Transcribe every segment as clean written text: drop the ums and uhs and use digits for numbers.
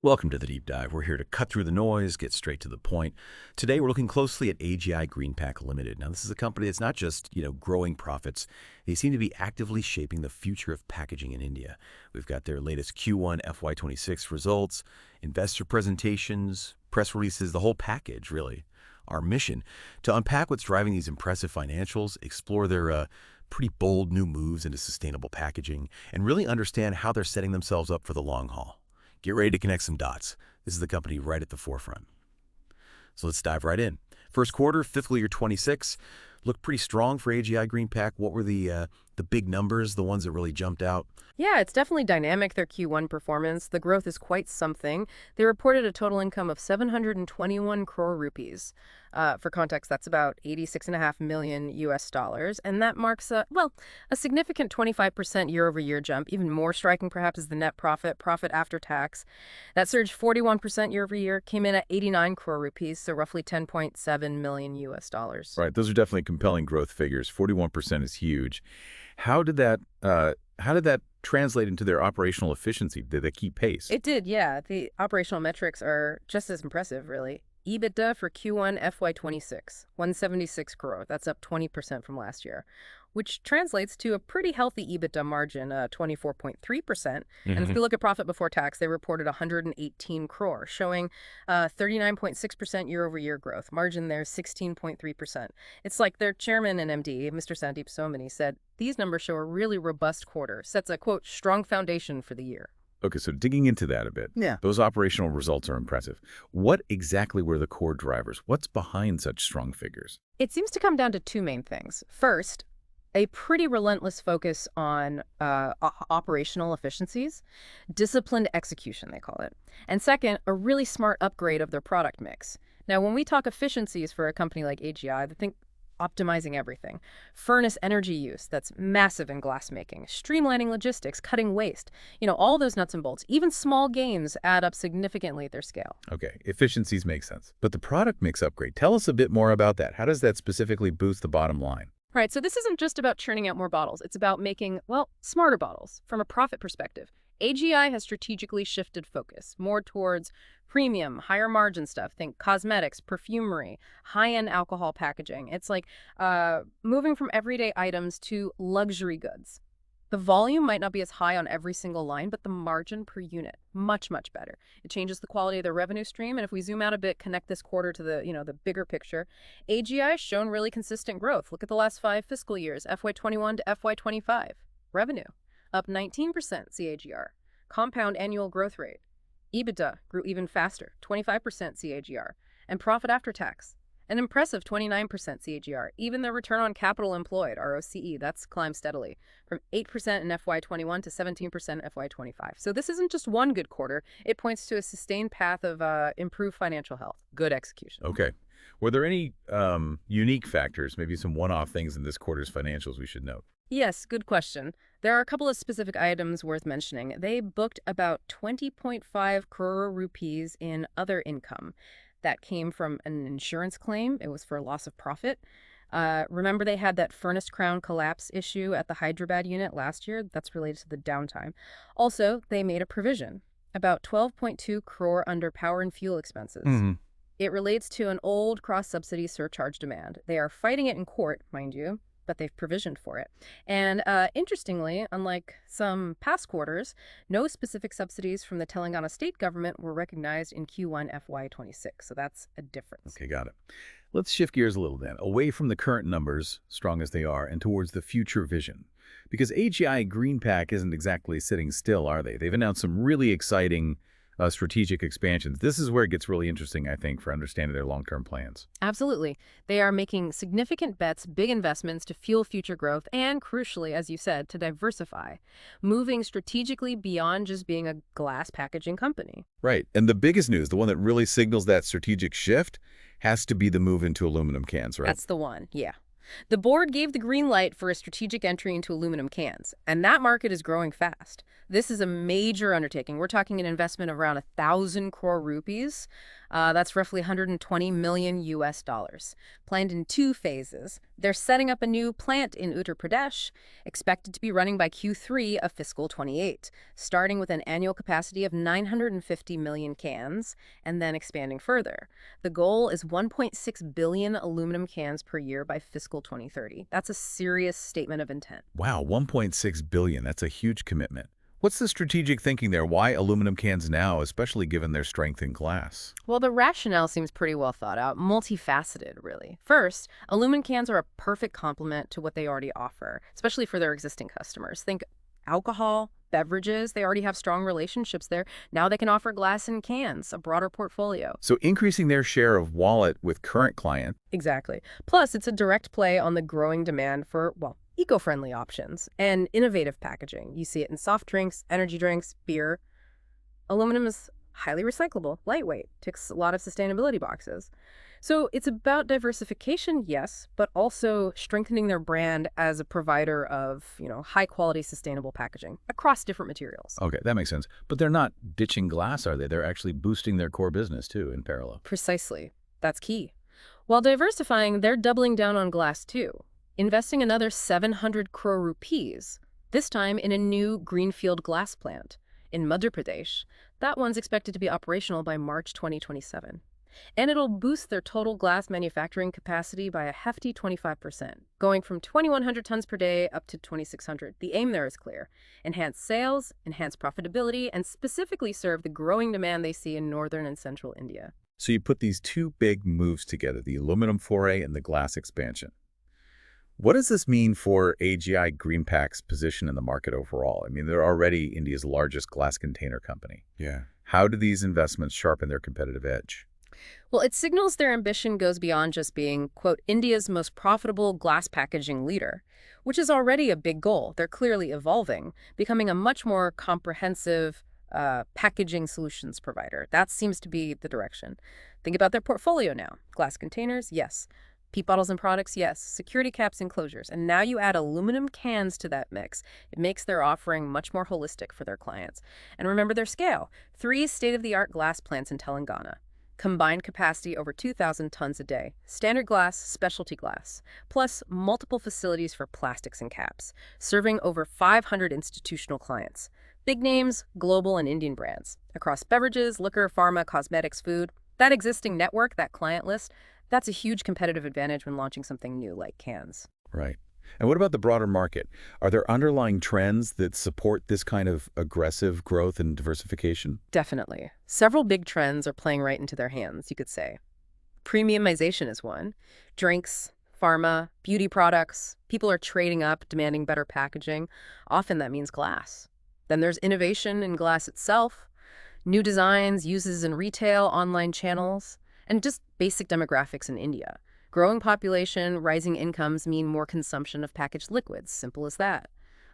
Welcome to the Deep Dive. We're here to cut through the noise, get straight to the point. Today, we're looking closely at AGI Greenpac Ltd. Now, this is a company that's not just, growing profits. They seem to be actively shaping the future of packaging in India. We've got their latest Q1 FY26 results, investor presentations, press releases, the whole package, really. Our mission, to unpack what's driving these impressive financials, explore their pretty bold new moves into sustainable packaging, and really understand how they're setting themselves up for the long haul. Get ready to connect some dots. This is the company right at the forefront. So let's dive right in. First quarter, fiscal year 26, looked pretty strong for AGI Greenpac. What were the big numbers, the ones that really jumped out? Yeah, it's definitely dynamic, their Q1 performance. The growth is quite something. They reported a total income of 721 crore rupees. For context, that's about 86.5 million US dollars. And that marks a significant 25% year-over-year jump. Even more striking, perhaps, is the net profit after tax. That surged 41% year-over-year, came in at 89 crore rupees, so roughly 10.7 million US dollars. Right, those are definitely compelling growth figures. 41% is huge. How did that translate into their operational efficiency? Did they keep pace? It did, yeah. The operational metrics are just as impressive, really. EBITDA for Q1 FY26, 176 crore. That's up 20% from last year, which translates to a pretty healthy EBITDA margin, 24.3%. And if we look at profit before tax, they reported 118 crore, showing 39.6% year-over-year growth. Margin there, 16.3%. It's like their chairman and MD, Mr. Sandeep Somani, said, these numbers show a really robust quarter, sets a, quote, strong foundation for the year. Okay, so digging into that a bit. Yeah. Those operational results are impressive. What exactly were the core drivers? What's behind such strong figures? It seems to come down to two main things. First, a pretty relentless focus on operational efficiencies, disciplined execution, they call it. And second, a really smart upgrade of their product mix. Now, when we talk efficiencies for a company like AGI, they think optimizing everything. Furnace energy use, that's massive in glass making. Streamlining logistics, cutting waste. All those nuts and bolts. Even small gains add up significantly at their scale. Okay, efficiencies make sense. But the product mix upgrade, tell us a bit more about that. How does that specifically boost the bottom line? Right, so this isn't just about churning out more bottles. It's about making, smarter bottles from a profit perspective. AGI has strategically shifted focus more towards premium, higher margin stuff. Think cosmetics, perfumery, high-end alcohol packaging. It's like moving from everyday items to luxury goods. The volume might not be as high on every single line, but the margin per unit, much, much better. It changes the quality of the revenue stream. And if we zoom out a bit, connect this quarter to the bigger picture, AGI has shown really consistent growth. Look at the last 5 fiscal years, FY21 to FY25. Revenue, up 19% CAGR. Compound annual growth rate. EBITDA grew even faster, 25% CAGR. And profit after tax, an impressive 29% CAGR. Even the return on capital employed, ROCE, that's climbed steadily from 8% in FY21 to 17% in FY25. So this isn't just one good quarter. It points to a sustained path of improved financial health, good execution. Okay. Were there any unique factors, maybe some one-off things in this quarter's financials we should note? Yes, good question. There are a couple of specific items worth mentioning. They booked about 20.5 crore rupees in other income. That came from an insurance claim. It was for loss of profit. Remember they had that furnace crown collapse issue at the Hyderabad unit last year? That's related to the downtime. Also, they made a provision, about 12.2 crore under power and fuel expenses. It relates to an old cross-subsidy surcharge demand. They are fighting it in court, mind you, but they've provisioned for it. And interestingly, unlike some past quarters, no specific subsidies from the Telangana state government were recognized in Q1 FY26. So that's a difference. Okay, got it. Let's shift gears a little then, away from the current numbers, strong as they are, and towards the future vision. Because AGI Greenpac isn't exactly sitting still, are they? They've announced some really exciting strategic expansions. This is where it gets really interesting, I think, for understanding their long-term plans. Absolutely. They are making significant bets, big investments to fuel future growth, and crucially, as you said, to diversify, moving strategically beyond just being a glass packaging company. Right. And the biggest news, the one that really signals that strategic shift, has to be the move into aluminum cans, right? That's the one, yeah. The board gave the green light for a strategic entry into aluminum cans, and that market is growing fast. This is a major undertaking. We're talking an investment of around 1,000 crore rupees. That's roughly 120 million US dollars, planned in 2 phases. They're setting up a new plant in Uttar Pradesh, expected to be running by Q3 of fiscal 28, starting with an annual capacity of 950 million cans and then expanding further. The goal is 1.6 billion aluminum cans per year by fiscal 2030. That's a serious statement of intent. Wow, 1.6 billion. That's a huge commitment. What's the strategic thinking there? Why aluminum cans now, especially given their strength in glass? Well, the rationale seems pretty well thought out, multifaceted, really. First, aluminum cans are a perfect complement to what they already offer, especially for their existing customers. Think alcohol, beverages, they already have strong relationships there. Now they can offer glass and cans, a broader portfolio. So increasing their share of wallet with current clients. Exactly. Plus, it's a direct play on the growing demand for, well, eco-friendly options and innovative packaging. You see it in soft drinks, energy drinks, beer. Aluminum is highly recyclable, lightweight, ticks a lot of sustainability boxes. So it's about diversification, yes, but also strengthening their brand as a provider of, high-quality sustainable packaging across different materials. Okay, that makes sense. But they're not ditching glass, are they? They're actually boosting their core business, too, in parallel. Precisely. That's key. While diversifying, they're doubling down on glass, too, investing another 700 crore rupees, this time in a new greenfield glass plant in Madhya Pradesh. That one's expected to be operational by March 2027. And it'll boost their total glass manufacturing capacity by a hefty 25%, going from 2,100 tons per day up to 2,600. The aim there is clear: enhance sales, enhance profitability, and specifically serve the growing demand they see in northern and central India. So you put these two big moves together, the aluminum foray and the glass expansion. What does this mean for AGI Greenpac's position in the market overall? I mean, they're already India's largest glass container company. Yeah. How do these investments sharpen their competitive edge? Well, it signals their ambition goes beyond just being, quote, India's most profitable glass packaging leader, which is already a big goal. They're clearly evolving, becoming a much more comprehensive packaging solutions provider. That seems to be the direction. Think about their portfolio now. Glass containers, yes. Peat bottles and products, yes. Security caps and closures. And now you add aluminum cans to that mix. It makes their offering much more holistic for their clients. And remember their scale. 3 state-of-the-art glass plants in Telangana. Combined capacity over 2,000 tons a day. Standard glass, specialty glass. Plus multiple facilities for plastics and caps. Serving over 500 institutional clients. Big names, global and Indian brands. Across beverages, liquor, pharma, cosmetics, food. That existing network, that client list, that's a huge competitive advantage when launching something new like cans. Right. And what about the broader market? Are there underlying trends that support this kind of aggressive growth and diversification? Definitely. Several big trends are playing right into their hands, you could say. Premiumization is one. Drinks, pharma, beauty products. People are trading up, demanding better packaging. Often that means glass. Then there's innovation in glass itself. New designs, uses in retail, online channels, and just basic demographics in India. Growing population, rising incomes mean more consumption of packaged liquids, simple as that.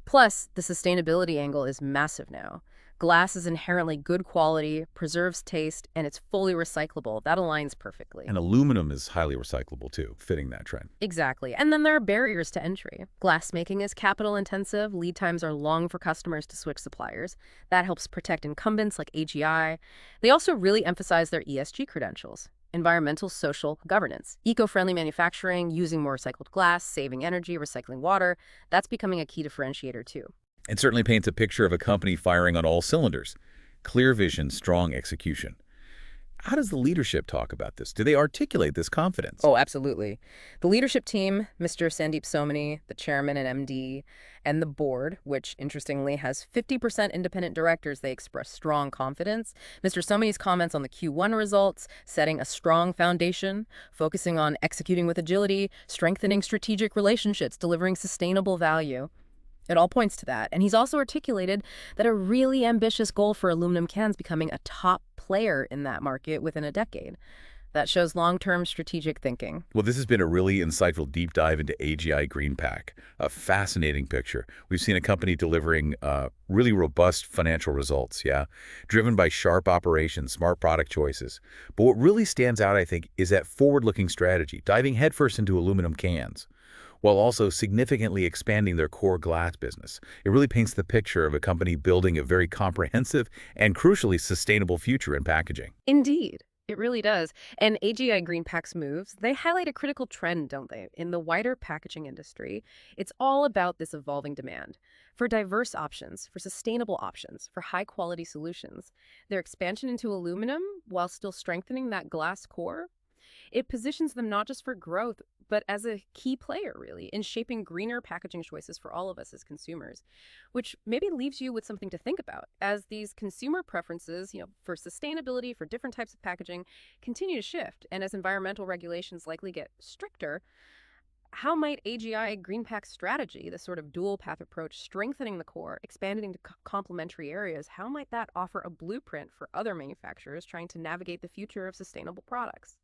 Plus, the sustainability angle is massive now. Glass is inherently good quality, preserves taste, and it's fully recyclable. That aligns perfectly. And aluminum is highly recyclable too, fitting that trend. Exactly. And then there are barriers to entry. Glass making is capital intensive. Lead times are long for customers to switch suppliers. That helps protect incumbents like AGI. They also really emphasize their ESG credentials. Environmental, social, governance. Eco-friendly manufacturing, using more recycled glass, saving energy, recycling water. That's becoming a key differentiator too. It certainly paints a picture of a company firing on all cylinders. Clear vision, strong execution. How does the leadership talk about this? Do they articulate this confidence? Oh, absolutely. The leadership team, Mr. Sandeep Somani, the chairman and MD, and the board, which interestingly has 50% independent directors, they express strong confidence. Mr. Somani's comments on the Q1 results, setting a strong foundation, focusing on executing with agility, strengthening strategic relationships, delivering sustainable value. It all points to that. And he's also articulated that a really ambitious goal for aluminum cans becoming a top player in that market within a decade. That shows long-term strategic thinking. Well, this has been a really insightful deep dive into AGI Greenpac, a fascinating picture. We've seen a company delivering really robust financial results, driven by sharp operations, smart product choices. But what really stands out, I think, is that forward-looking strategy, diving headfirst into aluminum cans, while also significantly expanding their core glass business. It really paints the picture of a company building a very comprehensive and crucially sustainable future in packaging. Indeed. It really does. And AGI Greenpac's moves, they highlight a critical trend, don't they? In the wider packaging industry, it's all about this evolving demand for diverse options, for sustainable options, for high quality solutions. Their expansion into aluminum, while still strengthening that glass core, it positions them not just for growth, but as a key player, really, in shaping greener packaging choices for all of us as consumers, which maybe leaves you with something to think about as these consumer preferences, for sustainability, for different types of packaging, continue to shift. And as environmental regulations likely get stricter, how might AGI Greenpack's strategy, this sort of dual path approach, strengthening the core, expanding into complementary areas, how might that offer a blueprint for other manufacturers trying to navigate the future of sustainable products?